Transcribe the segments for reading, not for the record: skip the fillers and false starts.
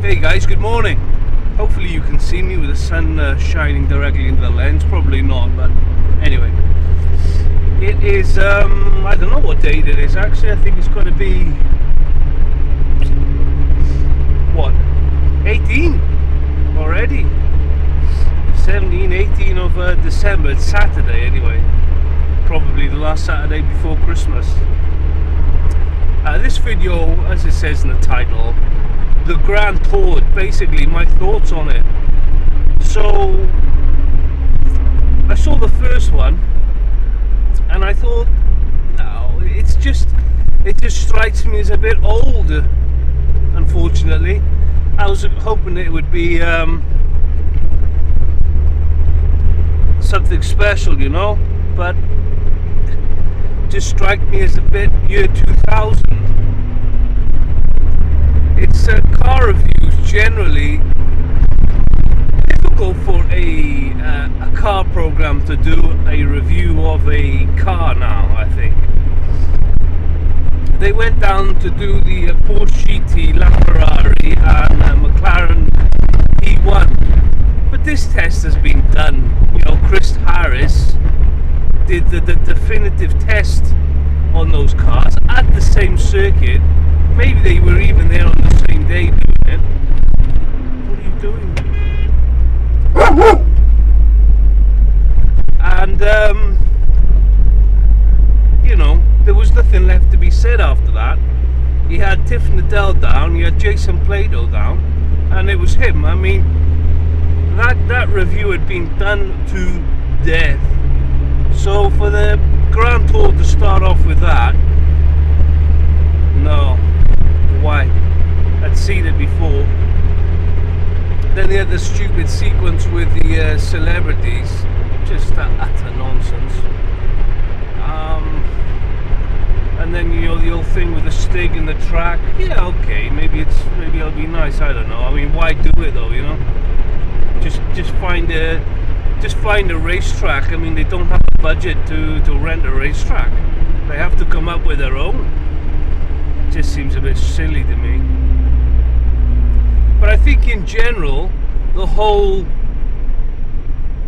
Hey guys, good morning. Hopefully you can see me with the sun shining directly into the lens. Probably not, but anyway. It is, I don't know what date it is actually. I think it's got to be, what, 18 already? 17, 18 of December. It's Saturday anyway. Probably the last Saturday before Christmas. This video, as it says in the title, the Grand Tour, basically my thoughts on it. So I saw the first one and I thought, no, it just strikes me as a bit old, unfortunately. I was hoping it would be something special, you know, but it just strikes me as a bit year 2000. It's car reviews generally difficult for a car program to do a review of a car now. I think they went down to do the Porsche GT, LaFerrari and McLaren P1, but this test has been done. You know, Chris Harris did the definitive test on those cars at the same circuit. Maybe they were even there on the same day doing it. What are you doing? And you know, there was nothing left to be said after that. He had Tiff Liddell down, he had Jason Plato down, and it was him. I mean, that review had been done to death. So for the Grand Tour to start off with that, no. Why? I'd seen it before. Then they had the stupid sequence with the celebrities, just utter nonsense. And then, you know, the old thing with the Stig and the track. Yeah, okay, maybe it'll be nice. I don't know. I mean, why do it though? You know, just find a racetrack. I mean, they don't have the budget to rent a racetrack. They have to come up with their own. Just seems a bit silly to me. But I think in general, the whole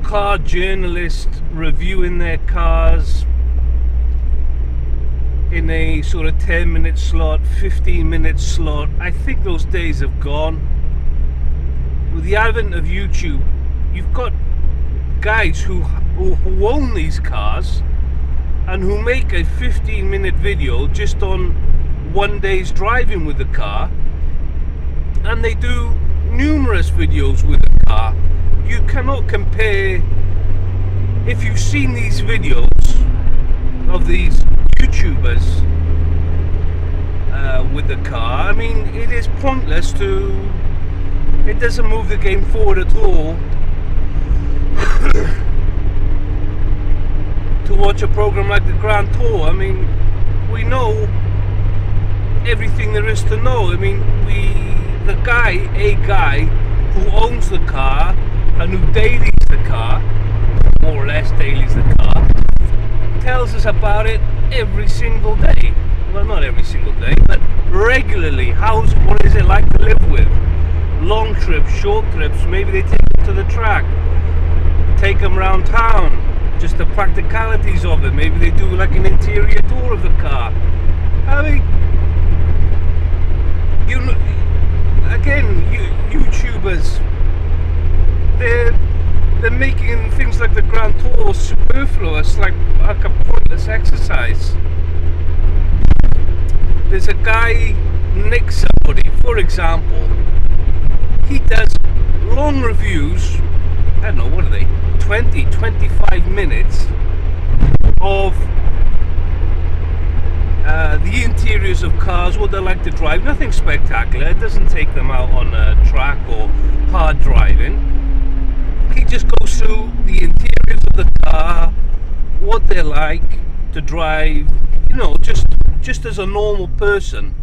car journalist reviewing their cars in a sort of 10-minute slot, 15-minute slot, I think those days have gone. With the advent of YouTube, you've got guys who own these cars and who make a 15-minute video just on one day's driving with the car, and they do numerous videos with the car. You cannot compare. If you've seen these videos of these YouTubers with the car, I mean, it is pointless it doesn't move the game forward at all to watch a program like the Grand Tour. I mean, we know everything there is to know. I mean, a guy who owns the car and who dailies the car, more or less dailies the car, tells us about it every single day. Well, not every single day, but regularly. What is it like to live with? Long trips, short trips, maybe they take them to the track, take them around town, just the practicalities of it. Maybe they do like an interior tour of the car. I mean, YouTubers, they're making things like the Grand Tour superfluous, like a pointless exercise. There's a guy, Nick somebody, for example, he does long reviews, I don't know, what are they, 20, 25 minutes of the interiors of cars, what they like to drive. Nothing spectacular. It doesn't take them out on a track or hard driving. He just goes through the interiors of the car, what they're like to drive, you know, just as a normal person.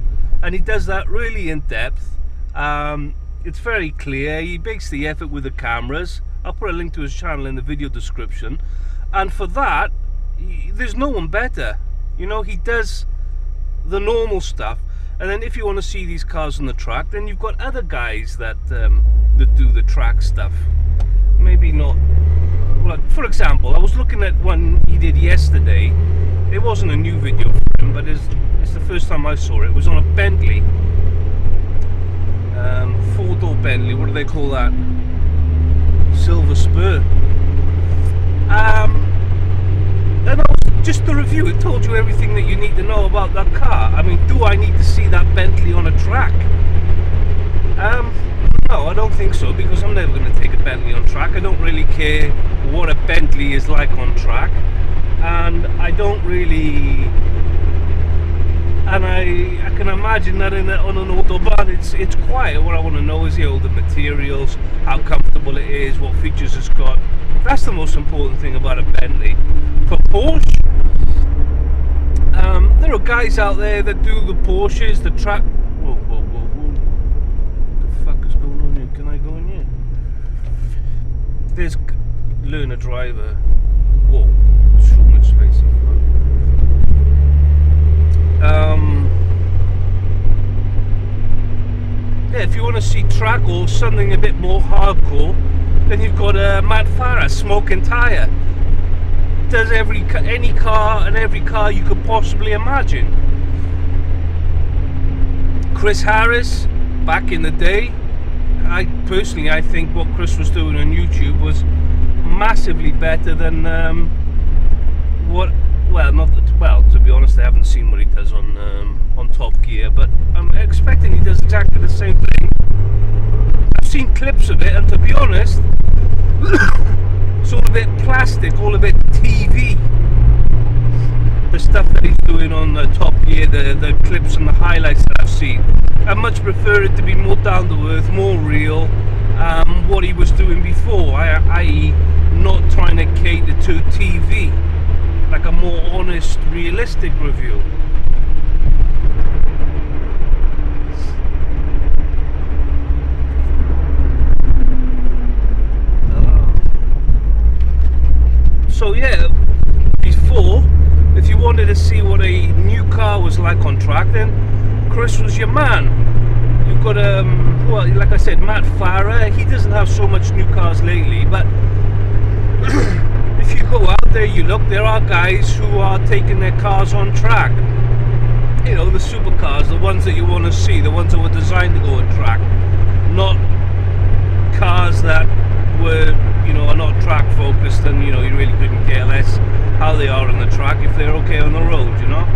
And he does that really in depth. It's very clear. He makes the effort with the cameras. I'll put a link to his channel in the video description. And for that, there's no one better. You know, he does the normal stuff. And then if you want to see these cars on the track, then you've got other guys that that do the track stuff. Maybe not. Like, for example, I was looking at one he did yesterday. It wasn't a new video for him, but it's the first time I saw it. It was on a Bentley, four-door Bentley. What do they call that? Silver Spur. And just the review, it told you everything that you need to know about that car. I mean, do I need to see that Bentley on a track? No, I don't think so, because I'm never going to take a Bentley on track. I don't really care what a Bentley is like on track, and I don't really, and I can imagine that on an autobahn it's quiet. What I want to know is the materials, how comfortable it is, what features it's got. That's the most important thing about a Bentley. For Porsche, there are guys out there that do the Porsches, the track. Whoa, whoa, whoa, whoa. What the fuck is going on here? Can I go in here? There's learner driver. Whoa, so much space in front. Yeah, if you want to see track or something a bit more hardcore, then you've got Matt Farah, Smoking Tire. Does any car and every car you could possibly imagine. Chris Harris, back in the day, I think what Chris was doing on YouTube was massively better than to be honest, I haven't seen what he does on TopGear, but I'm expecting he does exactly the same thing. I've seen clips of it, and to be honest, it's all a bit plastic, all a bit TV. The stuff that he's doing on TopGear, the clips and the highlights that I've seen, I much prefer it to be more down to earth, more real. What he was doing before, i.e. not trying to cater to TV, like a more honest, realistic review. So yeah, before, if you wanted to see what a new car was like on track, then Chris was your man. You've got well, like I said, Matt Farah. He doesn't have so much new cars lately, but if you go out there, you look, there are guys who are taking their cars on track. You know, the supercars, the ones that you want to see, the ones that were designed to go on track, not cars that were, you know, are not track focused, and you know, you really couldn't care less how they are on the track if they're okay on the road, you know.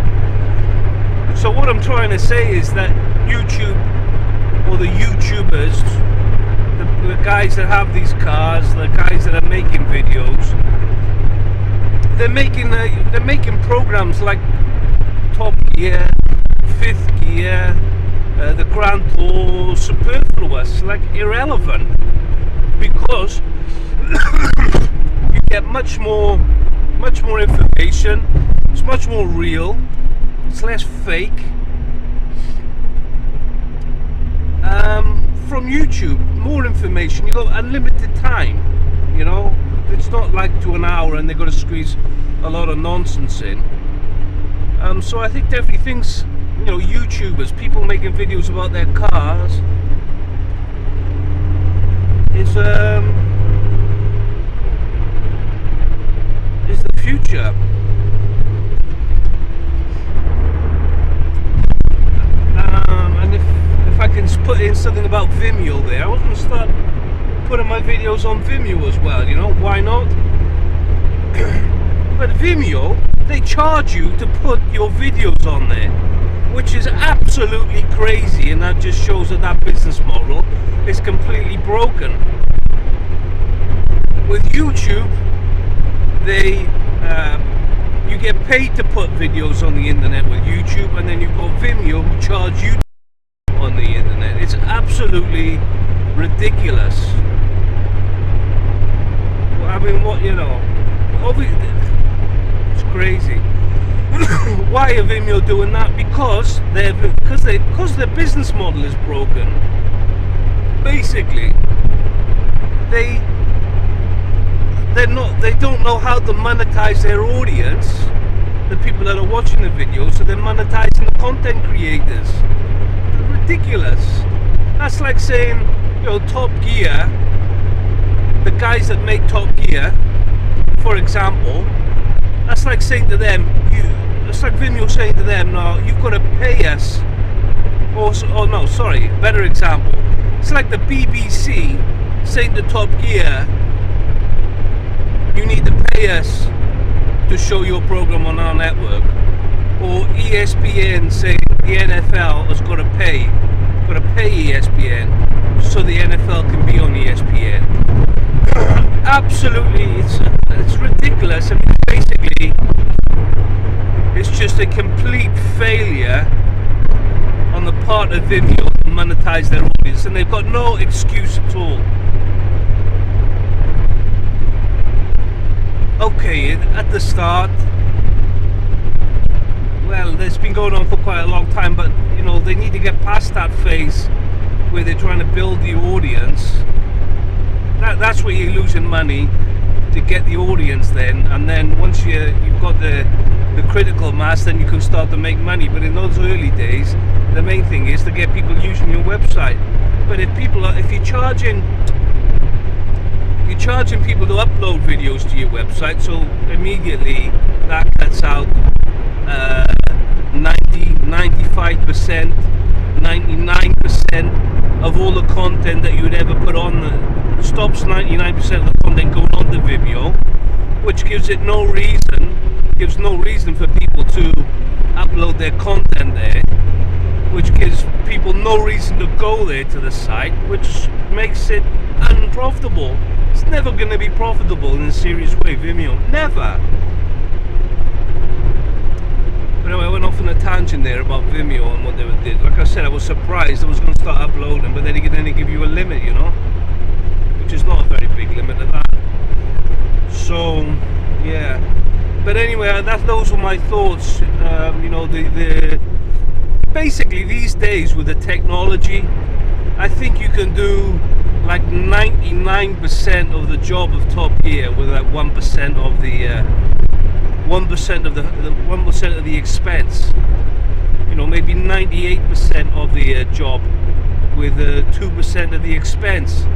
So what I'm trying to say is that YouTube, or the YouTubers, the guys that have these cars, the guys that are making videos, they're making programs like TopGear, Fifth Gear, the Grand Tour, superfluous, like irrelevant, because you get much more information. It's much more real. It's less fake. From YouTube, more information. You got unlimited time. You know, it's not like to an hour and they've got to squeeze a lot of nonsense in. So I think definitely things, you know, YouTubers, people making videos about their cars, is the future. And if I can put in something about Vimeo there, I was going to start putting my videos on Vimeo as well, you know, why not? But Vimeo, they charge you to put your videos on there, which is absolutely crazy, and that just shows that that business model is completely broken. With YouTube, you get paid to put videos on the internet with YouTube, and then you've got Vimeo who charge you on the internet. It's absolutely ridiculous. I mean, what, you know, it's crazy. Why are Vimeo doing that? Because their business model is broken. Basically, they don't know how to monetize their audience, the people that are watching the videos, so they're monetizing the content creators. Ridiculous. That's like saying, you know, Top Gear, the guys that make Top Gear, for example, that's like saying to them, it's like Vimeo saying to them, no, you've got to pay us. Oh no, sorry, better example. It's like the BBC saying to Top Gear, you need to pay us to show your program on our network. Or ESPN saying the NFL has got to pay ESPN so the NFL can be on ESPN. Absolutely, it's ridiculous. I mean, basically, it's just a complete failure on the part of Vimeo to monetize their audience, and they've got no excuse at all. Okay, at the start, well, it's been going on for quite a long time, but you know, they need to get past that phase where they're trying to build the audience. That's where you're losing money, to get the audience then, and then once you've got the critical mass, then you can start to make money. But in those early days, the main thing is to get people using your website. But if you're charging people to upload videos to your website, so immediately that cuts out 95%, 99% of all the content that you would ever put on. Stops 99% of the content going on the Vimeo, which gives no reason for people to upload their content there, which gives people no reason to go there to the site, which makes it unprofitable. It's never going to be profitable in a serious way, Vimeo, never. But anyway, I went off on a tangent there about Vimeo and what they did. Like I said, I was surprised I was going to start uploading, but then again, they give you a limit, you know, which is not a very big limit at that. So, yeah. But anyway, those were my thoughts. You know, basically these days with the technology, I think you can do like 99% of the job of Top Gear with that 1% of the 1% of the expense. You know, maybe 98% of the job with 2% of the expense.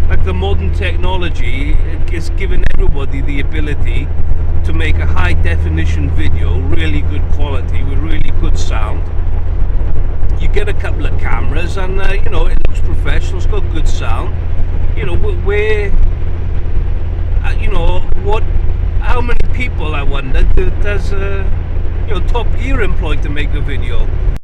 Like the modern technology is giving everybody the ability to make a high definition video, really good quality with really good sound. You get a couple of cameras and you know, it looks professional, it's got good sound. You know, you know, how many people, I wonder, does you know, Top Gear employed to make a video?